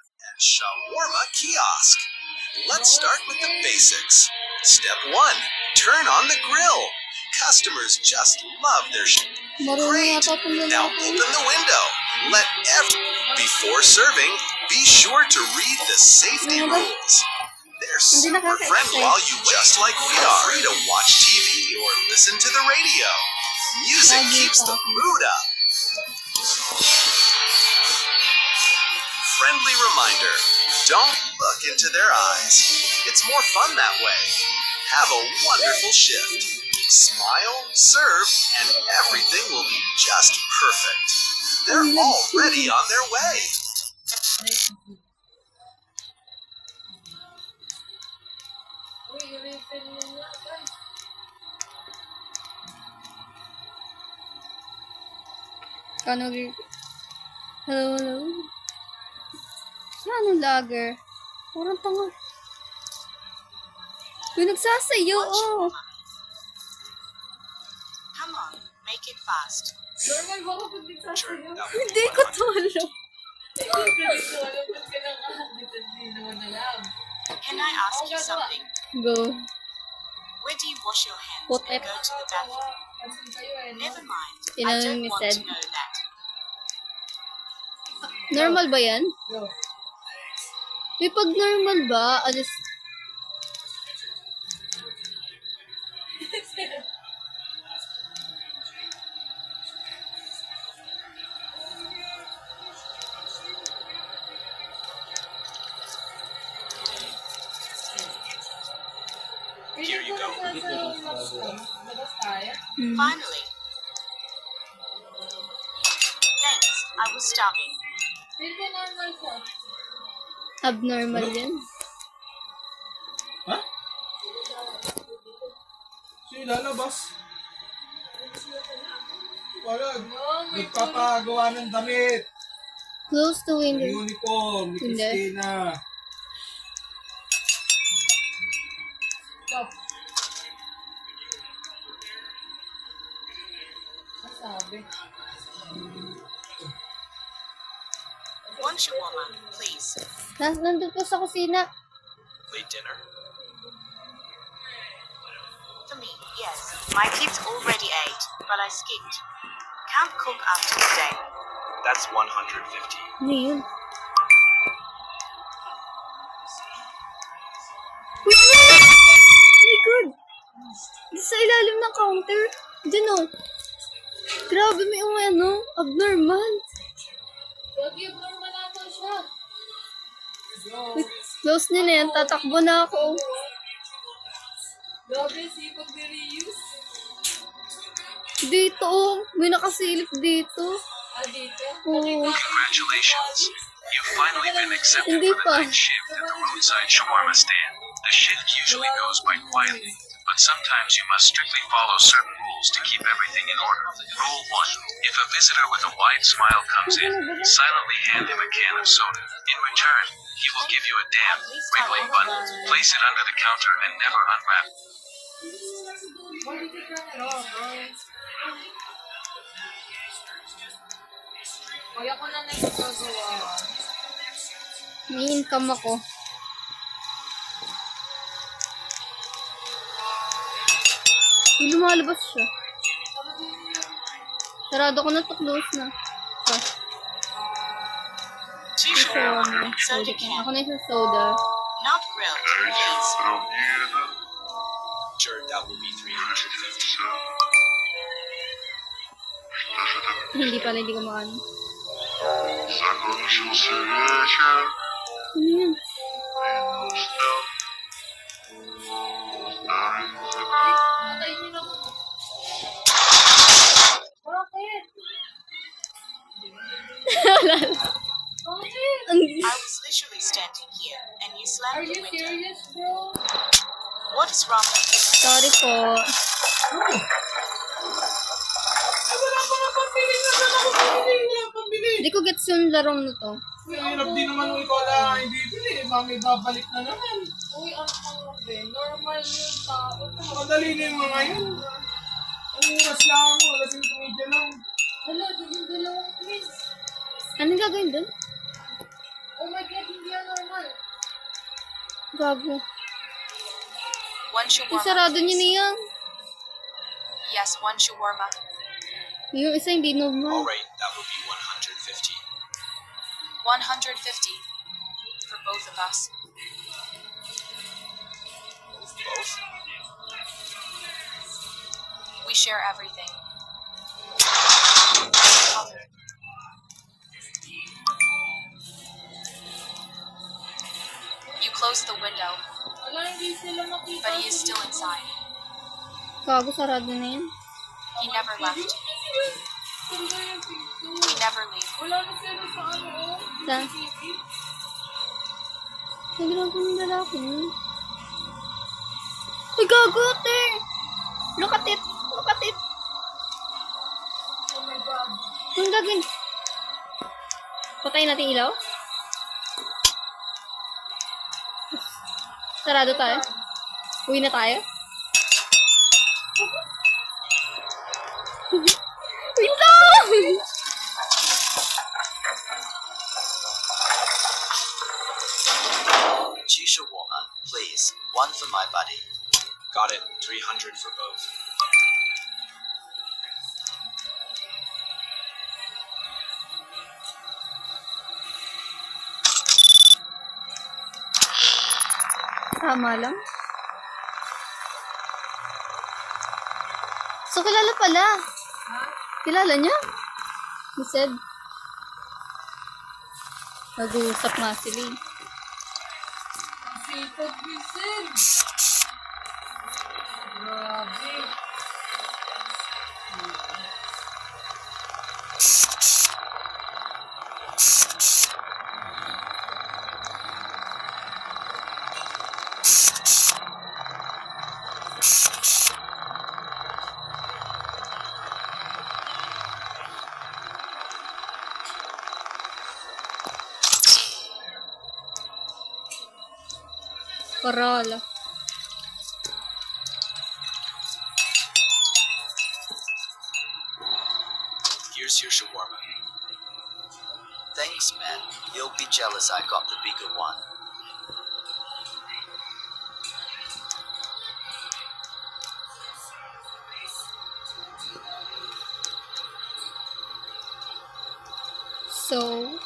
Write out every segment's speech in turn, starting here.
and shawarma kiosk. Let's start with the basics. Step 1. Turn on the grill. Customers just love their Great. Now open the window. Before serving, be sure to read the safety rules. They're super friendly while you just like VR. Free to watch TV or listen to the radio. Music keeps the mood up. Friendly reminder, don't look into their eyes. It's more fun that way. Have a wonderful shift. Smile, serve, and everything will be just perfect. They're already on their way. Hello? Ano lager? Parang tanga. May nagsasayo, oh. Come on, make it fast. Hindi ko to alam. Can I ask you something? Go. Where do you wash your hands What and if- go to the bathroom? Never mind. Yun I ang don't want to said. know that. Normal ba yan? May pag normal ba? Here you go. Finally. Thanks. I was starving. Abnormal yan. Ha? Sino lalabas? Wala. Nagpapagawa ng damit. Close to window. Uniform. Ni Hindi. Christina. One shawarma, please. Nandun po sa kusina. Late dinner? For me, yes. My kids already ate, but I skipped. Can't cook after today. That's 150. Ano yun? Uy, ano? Oh my God! Sa ilalim ng counter. Diyan o. Grabe, may abnormal. Wait, close nyo na yan. Tatakbo na ako. Dito oh. May nakasilip dito. Oo. Congratulations. You've finally been accepted Hindi for the pa. night shift at the roadside shawarma stand. The shift usually goes by quietly, but sometimes you must strictly follow certain rules to keep everything in order. Rule 1. If a visitor with a wide smile comes in, silently hand him a can of soda. In return, he will give you a damp, wriggling bun. Place it under the counter and never unwrap it. May income ako. May lumalabas siya. Sarado ko na to, close na. Two Ito, shawarma, soda soda can. can. Ako na yung soda. Not grilled, please. Sure, that will be 350. Hindi pala, hindi ko maano. Ano yan? I was literally standing here, and you slammed the window. bro? What is wrong with you? Sorry po. Wala pa nga pambili na wala pambili. Hindi ko gets yung larong na to. Uy, ang hirap din naman ikaw na hindi bili. Mami, babalik na naman. Uy, ano ka ba? Normal yung tao. Madali na yung mga yun. Ang oras lang ako. Alas 5:30 lang. Hala, yung dalawang please. Anong gagawin dun? Oh my God, hindi yan normal. Gago. One shawarma. Isarado niyo na yan. Yes, one shawarma. Yung isa hindi normal. Alright, that would be 150. 150 for both of us. Both? We share everything. You closed the window, Wala, hindi sila makita. but he is still inside. Gago, sarado na yan. He never left. Ganda yung pinto. We never leave. Wala na sila sa ano, oh. Sa? CCTV. Naglago ng lalaki. Ay, gago, te! Look at it! Look at it! Oh my God. Ang gagawin? Patayin natin ilaw? Sarado tayo? Uwi na tayo? Wait lang! Cheese shawarma, please. One for my buddy. Got it. 300 for both. Tama lang. So, kilala pala. Kilala niya? He said. Nag-uusap nga sila eh. Sipag, Vincent. Grabe. Parola. Here's your shawarma. Thanks, man. You'll be jealous I got the bigger one. So,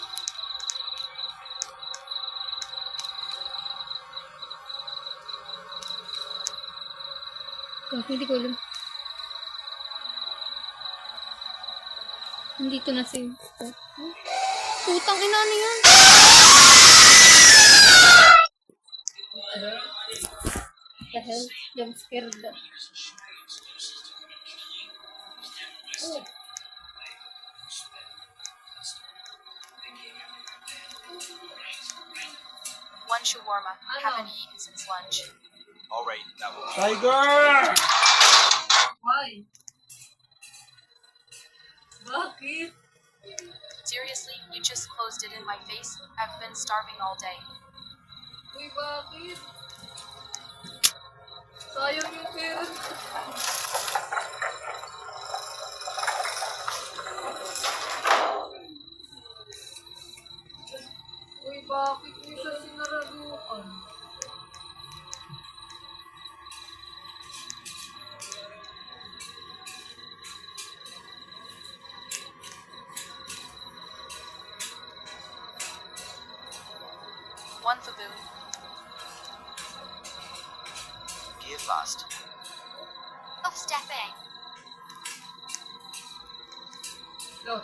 hindi ko alam. Nandito na si putang ina na yan. The hell? Jump scared na. Oh. One shawarma. Haven't eaten since lunch. Alright, that will be Tiger! Why? Bakit? Seriously, you just closed it in my face? I've been starving all day. Uy, bakit? Sayang yung pera. Uy, bakit mo siya sinaraduan? One for Boone. gear fast. Off stepping. Go.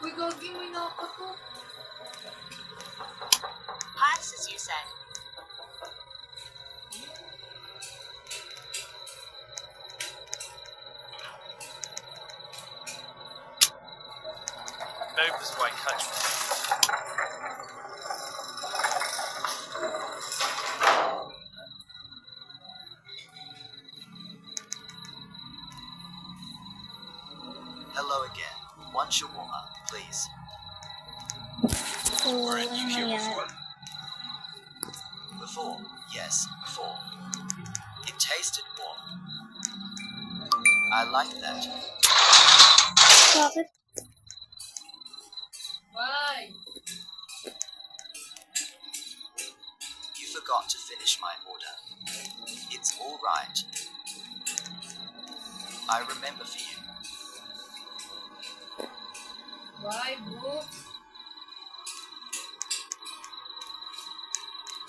Uy, gagi, may nakato. Paths as you said. Move this way, country. Hello again. One shawarma, please. So, nangyari. Before, yes, before. It tasted warm. I like that. Bakit? Bye! You forgot to finish my order. It's all right. I remember for you. Bye, bro!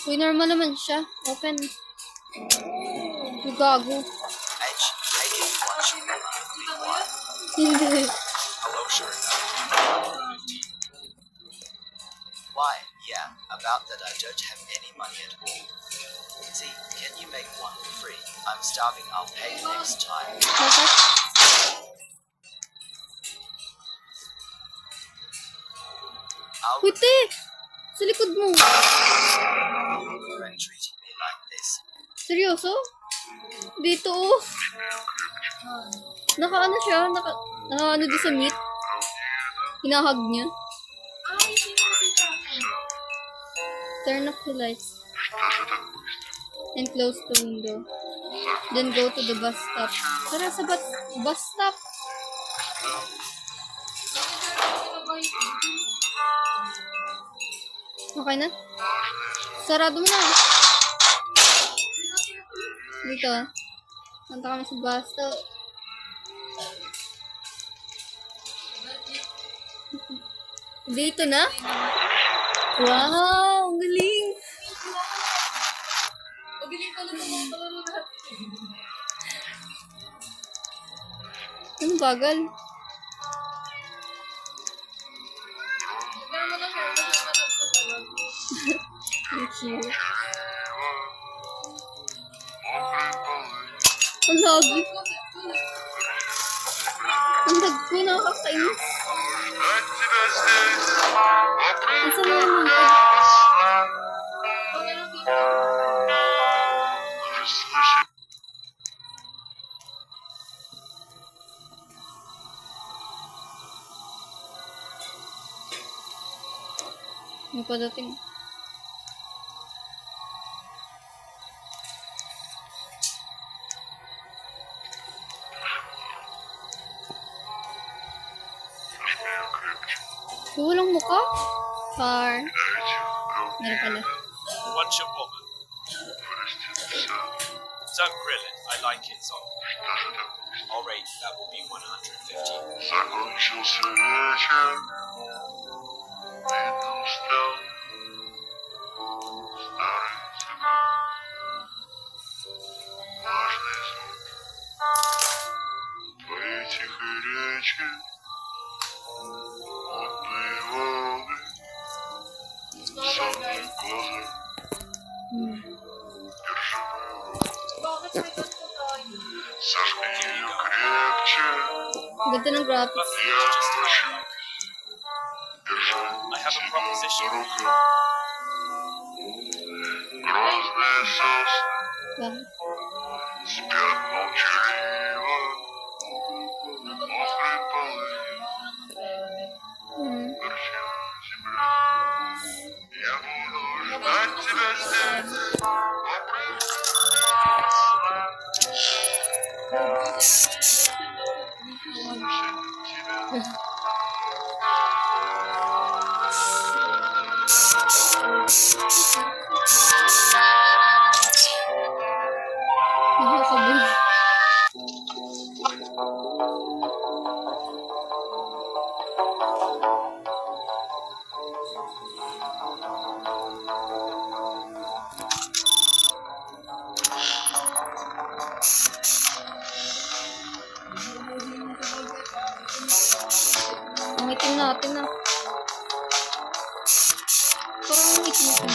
Uy, normal naman siya. Open. Uy, gago. H, take it once you want. Why? Hindi. Hello, sure enough. 15. Why? Yeah, about that I don't have any money at all. See, can you make one free? I'm starving, I'll pay next time. Bakit? I'll Uy, te! Sa likod mo. remember treating me like this. Seryoso? Dito, oh. Naka-ano siya? Naka-ano di sa meat? Hinahag niya. Ay, sino nakita ko? Turn off the lights. And close the window. Then go to the bus stop. Tara sa bus stop. Okay na? Sarado mo na. Dito. Punta kami sa bus stop. Dito na? Wow! Ang galing! Pagaling pala ng mga palaro natin. Anong bagal? Pero mo na share mo siya matagpasalan. Thank you. Ang lagi. Ang dagko, nakakainis. Asa na naman ko? Pag anong kita? May padating. Walang mukha? Char. Meron pala. What's your woman? Don't grill it. I like it soft. All right, that will be 150. Закончился вечер, видно устал старый цыган. Важный звук твоей тихой речи, мутные волны, сонные глаза. Держи мою руку, Bakit may ganito tayo? сожми ее крепче. Ganda ng graphics. Я хочу держать I have a тебя proposition. за руку. Грозные сосны Bakit? спят молчаливо. Мокрые полы, горчит земля. Я буду ждать тебя здесь, до прекрасна. Слушать тебя. Nakakabul. Ang itim natin ah. Parang ang itim natin.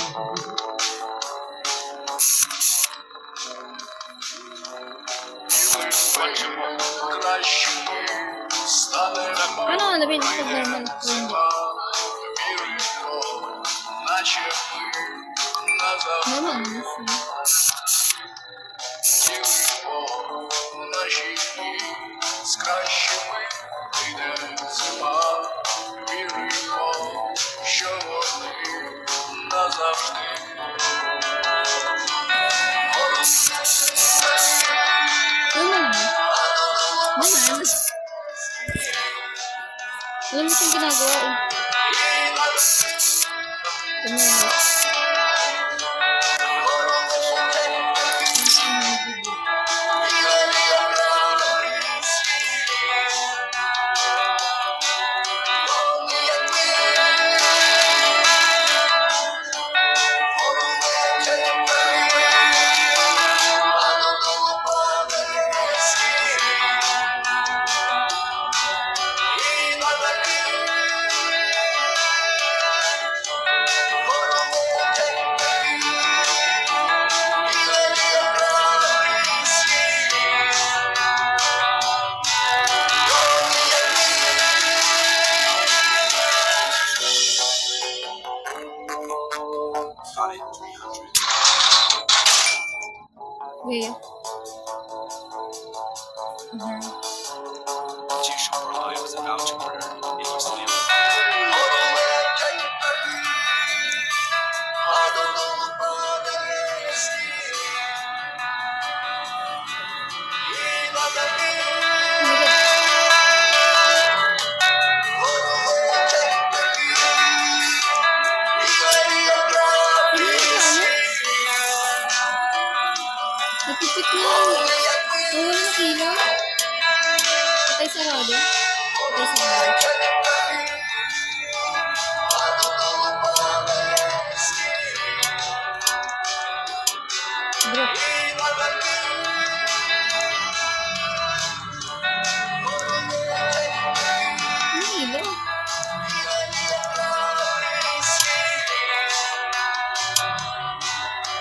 Ano nga na normal? Normal na siya. Naman. Alam mo siyang ginagawa eh. Tumulong. Got it, 300. Wait. Jushu Brahma was about to order, and you slammed Oh my God. Napipit na. Oh, wala na kilo. Patay sarado. Patay sarado. Drop. Ano kilo?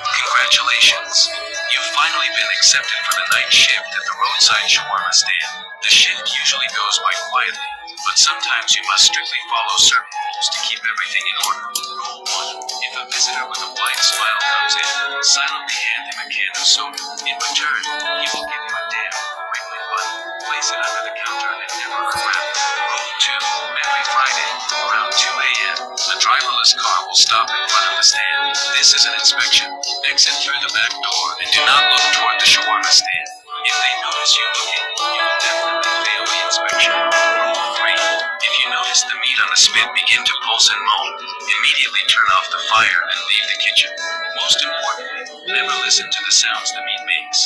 Congratulations! You've finally been accepted for the night shift at the roadside shawarma stand. The shift usually goes by quietly, but sometimes you must strictly follow certain rules to keep everything in order. Rule 1. If a visitor with a wide smile comes in, silently hand him a can of soda. In return, he will give you a damn Wrigley button. Place it under the counter and never unwrap it. Rule 2. Every Friday, around 2 a.m., a driverless car will stop in front of the stand. This is an inspection. Exit through the back door and do not look toward the shawarma stand. If they notice you looking, you will definitely fail the inspection. Rule 3. If you notice the meat on the spit begin to pulse and moan, immediately turn off the fire and leave the kitchen. Most importantly, never listen to the sounds the meat makes.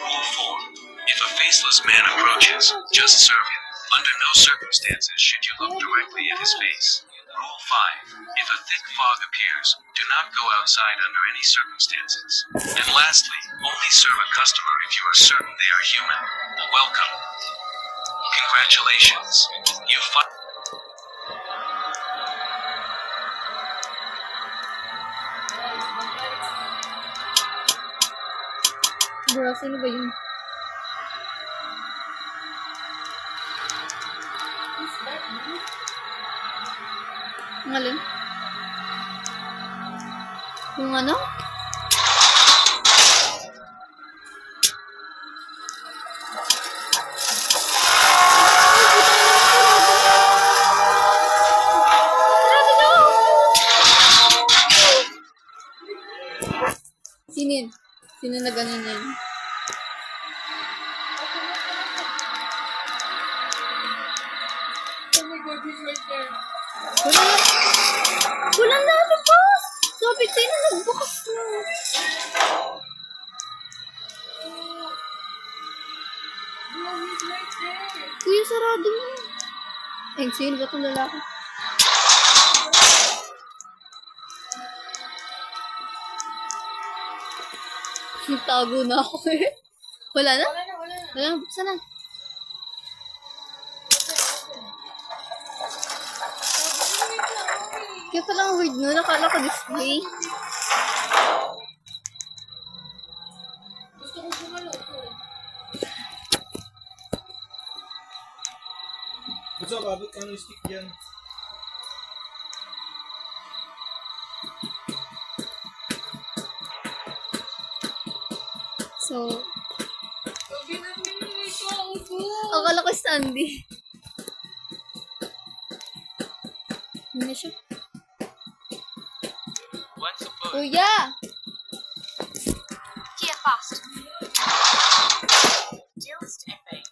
Rule 4. If a faceless man approaches, just serve him. Under no circumstances should you look directly at his face. Rule 5. If a thick fog appears, do not go outside under any circumstances. And lastly, only serve a customer if you are certain they are human. Welcome. Congratulations. You Bro, sino ba yun? Ang alin? Yung ano? Sino yun? Sino na ganun yun? Oh my God, he's right there. Wala na lumabas! Sabi sa'yo na nagbukas na. Bro, he's right there. Kuya, sarado mo. Eh, sino ba itong lalaki? Tago na ako eh. Wala na? Wala na. Wala na, buksan na. Kaya pala ang weird nun, nakala ko display. Gusto ko bumalo ko. Gusto ko, abot ka ng stick dyan. So, Sabi na pinili ko ang po. akala ko Sandy. Ano na siya? What's the book? Kuya! Here, fast. Dearest Effie,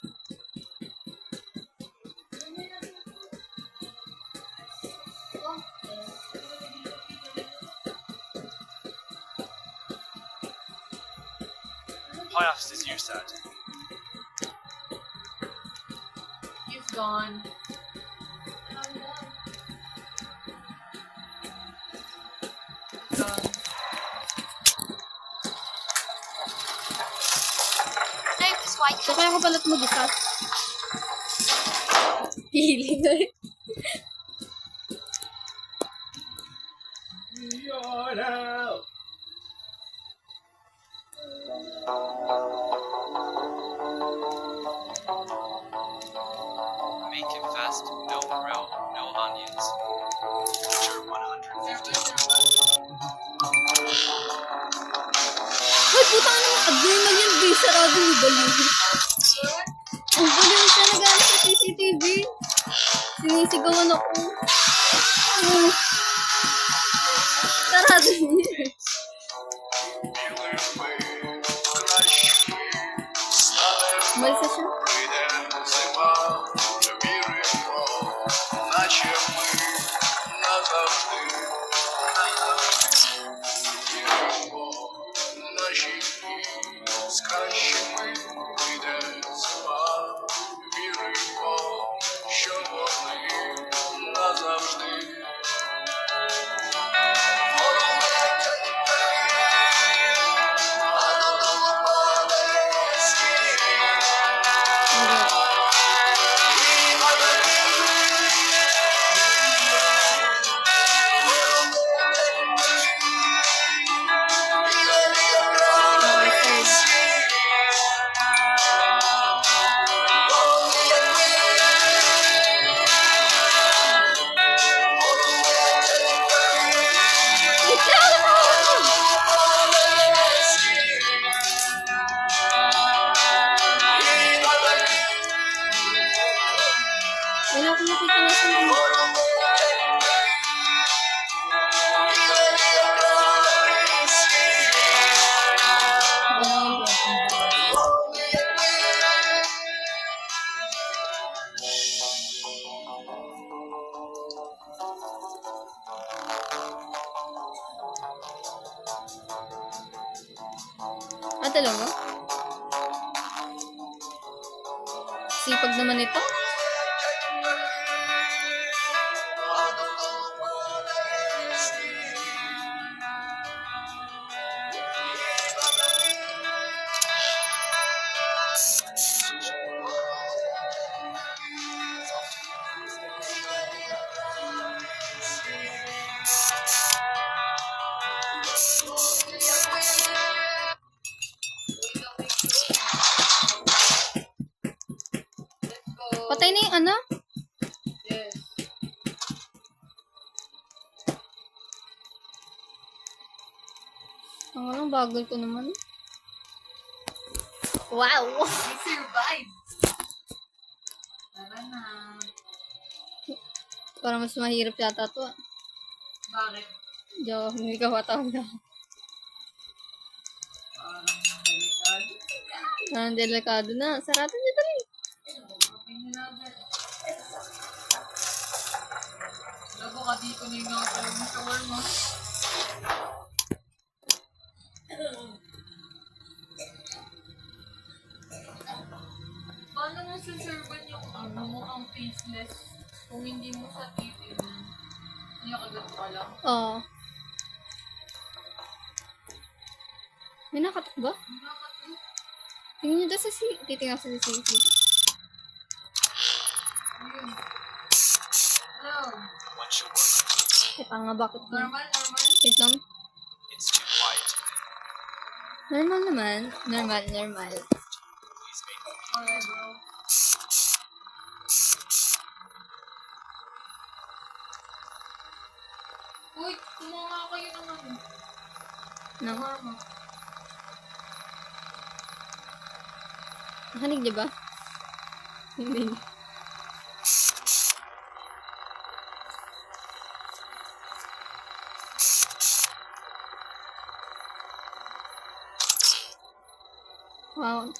How fast is you said? He's gone. Gone. Lucas, wake So, up. kaya ko pala mag-isa. Hili na eh. You're out. Make it fast. No grill. No onions. Enter 150. Ay, puta ka naman. Abnormal yan, B. Sarado ni Baliw. Ang baliw siya nag-ano sa CCTV. Sinisigawan ako. Sarado niya. Umalis na siya. Wala akong nakita na sa dalawa? Sipag naman ito. Patay na yung ano? Yes. Ang walang bagal ko naman. Wow! We survived. Tara na. Parang mas mahirap yata to. Bakit? Diyo, hindi ka matawag na. Parang delikado. Parang delikado na. Sarado niyo dali. Okay na natin. Labo ka dito na yung nakapalog ng shawarma. Paano mo susurban yung ano mo ang faceless kung hindi mo sa titignan? Hindi kagat ka lang. Oo. May nakatok ba? Nakakatuwa. Tingnan niyo daw sa titingnan sa CCTV. Ayun. Hello. One shawarma. Ay, tanga, bakit na? Normal, normal. Wait lang. It's too quiet. Normal naman. Normal. Please make me. Okay, bro. Uy, kumuha kayo ng ano. No? Shawarma. Nakanig, di ba? Hindi. Wow.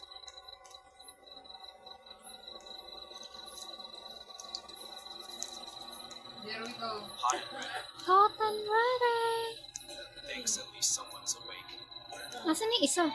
There we go. Hot and ready. Hot and ready. Thanks, at least someone's awake. Nasaan yung isa?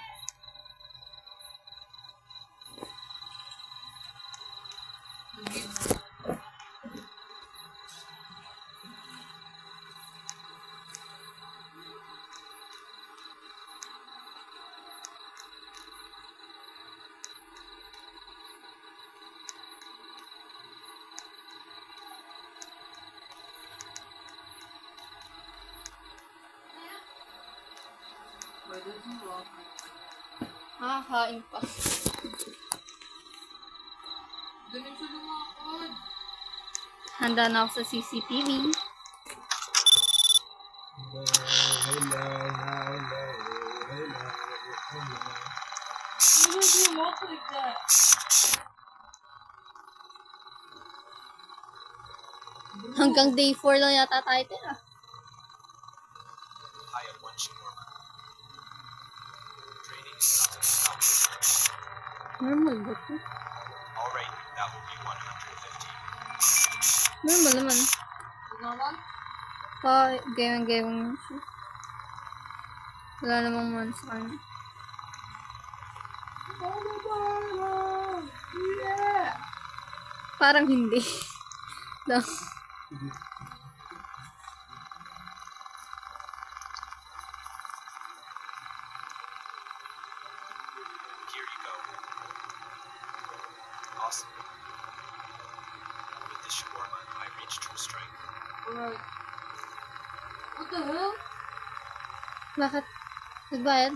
Where did you go? Hahain pa. Ganun siya lumakad. Handa na ako sa CCTV. Why did you walk like that? Hanggang day 4 lang yata tayo tira. I have one shawarma. Training is not to stop. Normal ba ito? Alright, that will be 150. Normal naman. Normal? Gayang-gayang yun siya. Wala namang man sa kanya. Parang hindi. No. Here you go. Awesome. With this shawarma, I reach true strength. Alright. What the hell? Bakit? Nagbayad?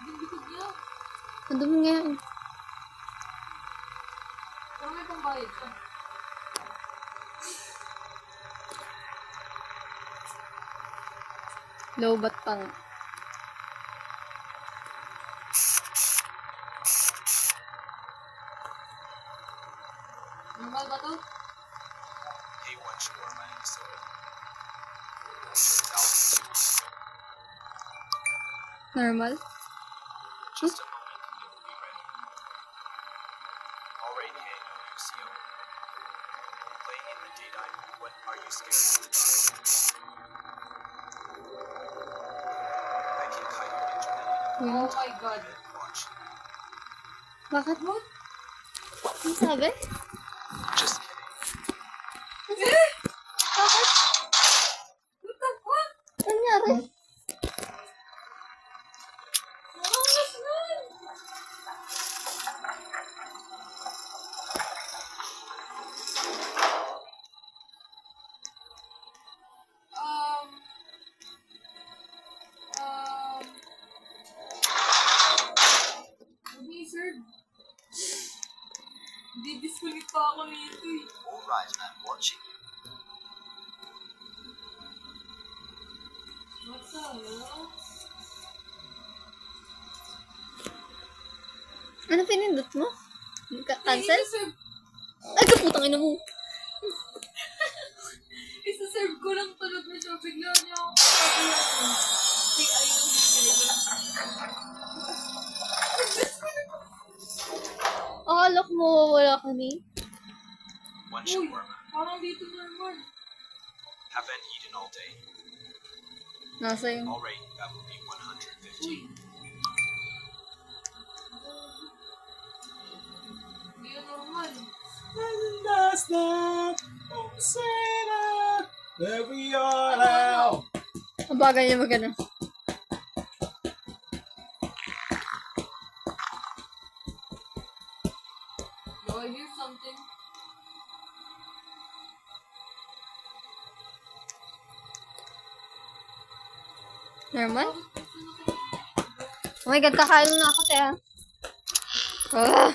Yung likod niya. Ang dumi nga yun. Parang may pambayad siya. Low bat pa nga. Normal ba to? Hey, one shawarma and soda. Turns out, Normal? just a moment, it will be ready. Alright, hey, Lucio. Playing in the daytime, what are you scared of? I can cut you intermittent. Oh my god. Watch. Bakit? Ano sabi? Just kidding. Bakit? What the fuck? Ano nangyari? Marangas nun! Wizard. Didiskulit pa ako nito eh. Alright, I'm watching you. What's up, no? Ano pinindot mo? Cancel? Isa-serve, Ay, kaputang ina mo. isa-serve ko lang tulog na siya. Bigla niya ako sabi ako. Ay, ayaw ko Akala ko mawawala kami. One Uy, shawarma. parang dito normal. Haven't eaten all day. Nasa yung... Alright, that will be 150. Uy. Hindi na normal. And that's the Santa that we are now. Ang bagay niya magana. Do I hear something? Normal? Oh my god, kakain na ako, te. Ah.